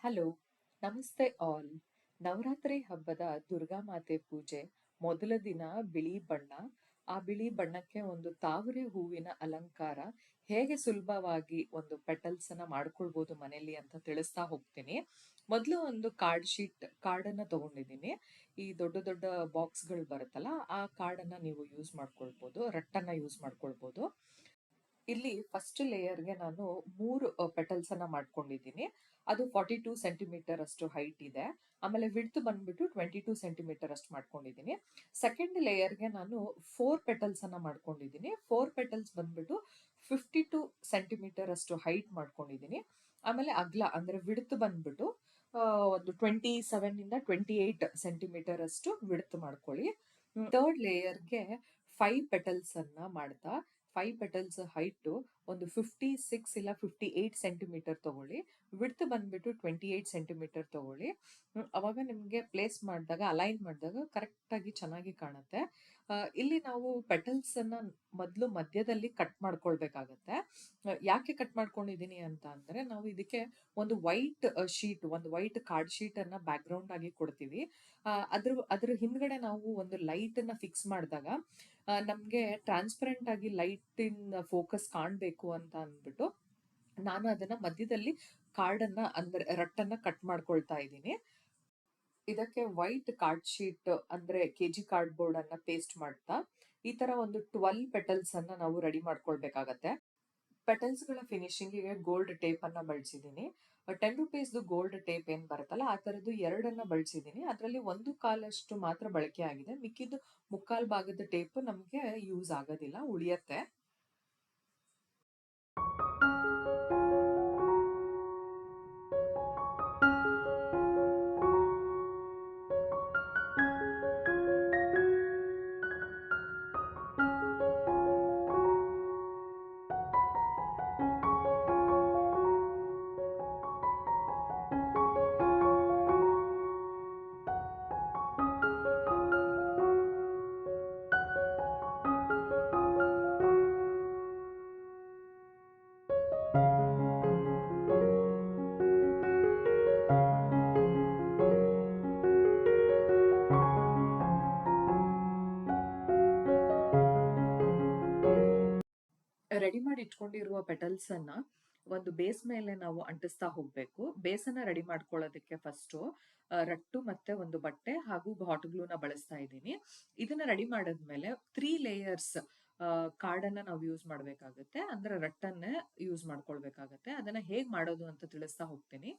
Hello, ನಮಸ್ತೆ all. Navratri ಹಬ್ಬದ ದುರ್ಗಾಮಾತೆ ಪೂಜೆ ಮೊದಲ ದಿನ ಬಿಳಿ ಬಣ್ಣ. ಆ ಬಿಳಿ ಬಣ್ಣಕ್ಕೆ ಒಂದು ತಾವರೆ ಹೂವಿನ ಅಲಂಕಾರ ಹೇಗೆ ಸುಲಭವಾಗಿ ಒಂದು ಪೆಟಲ್ಸ್ ಅನ್ನ ಮಾಡ್ಕೊಳ್ಬೋದು ಮನೆಯಲ್ಲಿ ಅಂತ ತಿಳಿಸ್ತಾ ಹೋಗ್ತೀನಿ. ಮೊದಲು ಒಂದು ಕಾರ್ಡನ್ನ ತಗೊಂಡಿದ್ದೀನಿ. ಈ ದೊಡ್ಡ ದೊಡ್ಡ ಬಾಕ್ಸ್ಗಳು ಬರುತ್ತಲ್ಲ, ಆ ಕಾರ್ಡನ್ನ ನೀವು ಯೂಸ್ ಮಾಡ್ಕೊಳ್ಬೋದು, ರಟ್ಟನ್ನ ಯೂಸ್ ಮಾಡ್ಕೊಳ್ಬೋದು. ಇಲ್ಲಿ ಫಸ್ಟ್ ಲೇಯರ್ಗೆ ನಾನು 3 ಪೆಟಲ್ಸ್ ಅನ್ನ ಮಾಡ್ಕೊಂಡಿದ್ದೀನಿ. ಅದು 42 ಸೆಂಟಿಮೀಟರ್ ಅಷ್ಟು ಹೈಟ್ ಇದೆ. ಆಮೇಲೆ ವಿಡ್ತ್ ಬಂದ್ಬಿಟ್ಟು 22 ಸೆಂಟಿಮೀಟರ್ ಅಷ್ಟು ಮಾಡ್ಕೊಂಡಿದ್ದೀನಿ. ಸೆಕೆಂಡ್ ಲೇಯರ್ಗೆ ನಾನು 4 ಪೆಟಲ್ಸ್ ಅನ್ನ ಮಾಡ್ಕೊಂಡಿದ್ದೀನಿ. 4 ಪೆಟಲ್ಸ್ ಬಂದ್ಬಿಟ್ಟು 52 ಸೆಂಟಿಮೀಟರ್ ಅಷ್ಟು ಹೈಟ್ ಮಾಡ್ಕೊಂಡಿದ್ದೀನಿ. ಆಮೇಲೆ ಅಗ್ಲ ಅಂದ್ರೆ ವಿಡ್ತ್ ಬಂದ್ಬಿಟ್ಟು ಒಂದು 27 ಇಂದ 28 ಸೆಂಟಿಮೀಟರ್ ಅಷ್ಟು ವಿಡ್ತ್ ಮಾಡ್ಕೊಳ್ಳಿ. ಥರ್ಡ್ ಲೇಯರ್ಗೆ 5 ಪೆಟಲ್ಸ್ ಅನ್ನ ಮಾಡ್ತಾ 5 ಪೆಟಲ್ಸ್ ಹೈಟ್ ಒಂದು 56 ಇಲ್ಲ 58 ಸೆಂಟಿಮೀಟರ್ ತಗೊಳ್ಳಿ. ವಿಡ್ತ್ ಬಂದ್ಬಿಟ್ಟು 28 ಸೆಂಟಿಮೀಟರ್ ತಗೊಳ್ಳಿ. ಅವಾಗ ನಿಮ್ಗೆ ಪ್ಲೇಸ್ ಮಾಡಿದಾಗ ಅಲೈನ್ ಮಾಡಿದಾಗ ಕರೆಕ್ಟ್ ಆಗಿ ಚೆನ್ನಾಗಿ ಕಾಣುತ್ತೆ. ಇಲ್ಲಿ ನಾವು ಪೆಟಲ್ಸ್ ಅನ್ನ ಮೊದಲು ಮಧ್ಯದಲ್ಲಿ ಕಟ್ ಮಾಡ್ಕೊಳ್ಬೇಕಾಗತ್ತೆ. ಯಾಕೆ ಕಟ್ ಮಾಡ್ಕೊಂಡಿದೀನಿ ಅಂತ ಅಂದ್ರೆ ನಾವು ಇದಕ್ಕೆ ಒಂದು ವೈಟ್ ಕಾರ್ಡ್ ಶೀಟ್ ಅನ್ನ ಬ್ಯಾಕ್ ಗ್ರೌಂಡ್ ಆಗಿ ಕೊಡ್ತೀವಿ. ಅದ್ರ ಹಿಂದ್ಗಡೆ ನಾವು ಒಂದು ಲೈಟ್ ಅನ್ನ ಫಿಕ್ಸ್ ಮಾಡಿದಾಗ ನಮ್ಗೆ ಟ್ರಾನ್ಸ್ಪರೆಂಟ್ ಆಗಿ ಲೈಟ್ ಇನ್ ಫೋಕಸ್ ಕಾಣ್ಬೇಕು ಅಂತ ಅಂದ್ಬಿಟ್ಟು ನಾನು ಅದನ್ನ ಮಧ್ಯದಲ್ಲಿ ಕಾರ್ಡನ್ನ ಅಂದ್ರೆ ರಟ್ಟನ್ನ ಕಟ್ ಮಾಡ್ಕೊಳ್ತಾ ಇದ್ದೀನಿ. ಇದಕ್ಕೆ ವೈಟ್ ಕಾರ್ಡ್ ಶೀಟ್ ಅಂದ್ರೆ ಕೆಜಿ ಕಾರ್ಡ್ ಬೋರ್ಡ್ ಅನ್ನ ಪೇಸ್ಟ್ ಮಾಡ್ತಾ ಈ ತರ ಒಂದು 12 ಪೆಟಲ್ಸ್ ಅನ್ನ ನಾವು ರೆಡಿ ಮಾಡ್ಕೊಳ್ಬೇಕಾಗತ್ತೆ. ಪೆಟಲ್ಸ್ ಗಳ ಫಿನಿಶಿಂಗಿಗೆ ಗೋಲ್ಡ್ ಟೇಪ್ ಅನ್ನ ಬಳಸಿದ್ದೀನಿ. 10 ರುಪೀಸ್ದು ಗೋಲ್ಡ್ ಟೇಪ್ ಏನ್ ಬರುತ್ತಲ್ಲ ಆ ತರದ್ದು ಎರಡನ್ನ ಬಳಸಿದ್ದೀನಿ. ಅದರಲ್ಲಿ ಒಂದು ಕಾಲಷ್ಟು ಮಾತ್ರ ಬಳಕೆ ಆಗಿದೆ. ಮಿಕ್ಕಿದ್ದು ಮುಕ್ಕಾಲ್ ಭಾಗದ ಟೇಪ್ ನಮ್ಗೆ ಯೂಸ್ ಆಗೋದಿಲ್ಲ, ಉಳಿಯತ್ತೆ. ರೆಡಿ ಮಾಡಿ ಇಟ್ಕೊಂಡಿರುವ ಪೆಟಲ್ಸ್ ಅನ್ನ ಒಂದು ಬೇಸ್ ಮೇಲೆ ನಾವು ಅಂಟಿಸ್ತಾ ಹೋಗ್ಬೇಕು. ಬೇಸನ್ನ ರೆಡಿ ಮಾಡ್ಕೊಳ್ಳೋದಕ್ಕೆ ಫಸ್ಟ್ ರಟ್ಟು ಮತ್ತೆ ಒಂದು ಬಟ್ಟೆ ಹಾಗೂ ಹಾಟ್ ಗ್ಲೂನ ಬಳಸ್ತಾ ಇದ್ದೀನಿ. ಇದನ್ನ ರೆಡಿ ಮಾಡಿದ್ಮೇಲೆ 3 ಲೇಯರ್ಸ್ ಕಾರ್ಡನ್ನ ನಾವು ಯೂಸ್ ಮಾಡ್ಬೇಕಾಗತ್ತೆ, ಅಂದ್ರೆ ರಟ್ಟನ್ನೇ ಯೂಸ್ ಮಾಡ್ಕೊಳ್ಬೇಕಾಗತ್ತೆ. ಅದನ್ನ ಹೇಗ್ ಮಾಡೋದು ಅಂತ ತಿಳಿಸ್ತಾ ಹೋಗ್ತೀನಿ.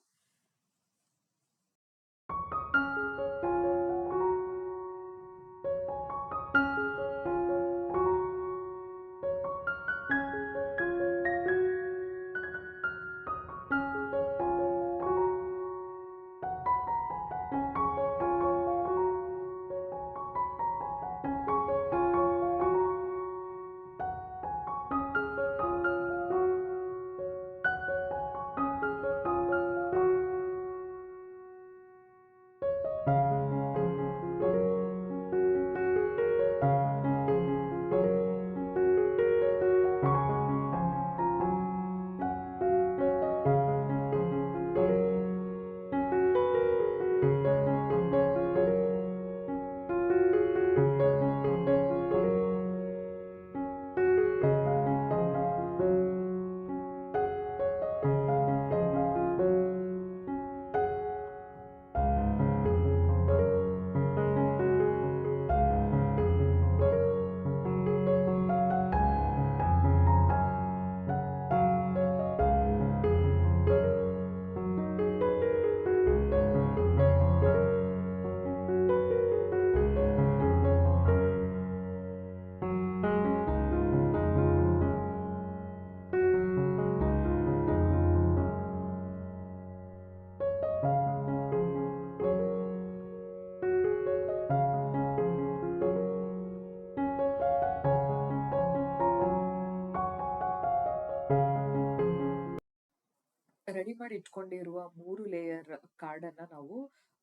ರೆಡಿ ಮಾಡಿ ಇಟ್ಕೊಂಡಿರುವ 3 ಲೇಯರ್ ಕಾರ್ಡನ್ನ ನಾವು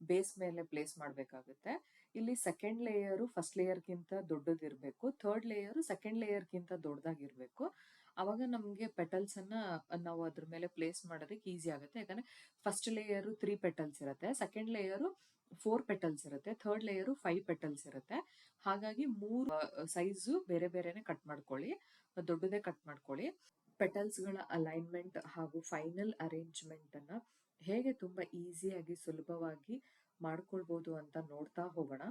ಬೇಸ್ ಮೇಲೆ ಪ್ಲೇಸ್ ಮಾಡಬೇಕಾಗುತ್ತೆ. ಇಲ್ಲಿ ಸೆಕೆಂಡ್ ಲೇಯರು ಫಸ್ಟ್ ಲೇಯರ್ಗಿಂತ ದೊಡ್ಡದಿರಬೇಕು, ಥರ್ಡ್ ಲೇಯರು ಸೆಕೆಂಡ್ ಲೇಯರ್ಗಿಂತ ದೊಡ್ಡದಾಗಿರ್ಬೇಕು. ಅವಾಗ ನಮಗೆ ಪೆಟಲ್ಸನ್ನು ನಾವು ಅದ್ರ ಮೇಲೆ ಪ್ಲೇಸ್ ಮಾಡೋದಕ್ಕೆ ಈಸಿ ಆಗುತ್ತೆ. ಯಾಕಂದರೆ ಫಸ್ಟ್ ಲೇಯರು 3 ಪೆಟಲ್ಸ್ ಇರುತ್ತೆ, ಸೆಕೆಂಡ್ ಲೇಯರು 4 ಪೆಟಲ್ಸ್ ಇರುತ್ತೆ, ಥರ್ಡ್ ಲೇಯರು 5 ಪೆಟಲ್ಸ್ ಇರುತ್ತೆ. ಹಾಗಾಗಿ 3 ಸೈಜು ಬೇರೆ ಬೇರೆನೆ ಕಟ್ ಮಾಡ್ಕೊಳ್ಳಿ, ದೊಡ್ಡದೇ ಕಟ್ ಮಾಡ್ಕೊಳ್ಳಿ. ಪೆಟಲ್ಸ್ಗಳ ಅಲೈನ್ಮೆಂಟ್ ಹಾಗೂ ಫೈನಲ್ ಅರೇಂಜ್ಮೆಂಟನ್ನು ಹೇಗೆ ತುಂಬ ಈಸಿಯಾಗಿ ಸುಲಭವಾಗಿ ಮಾಡ್ಕೊಳ್ಬೋದು ಅಂತ ನೋಡ್ತಾ ಹೋಗೋಣ.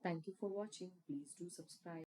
Thank you for watching. Please do subscribe.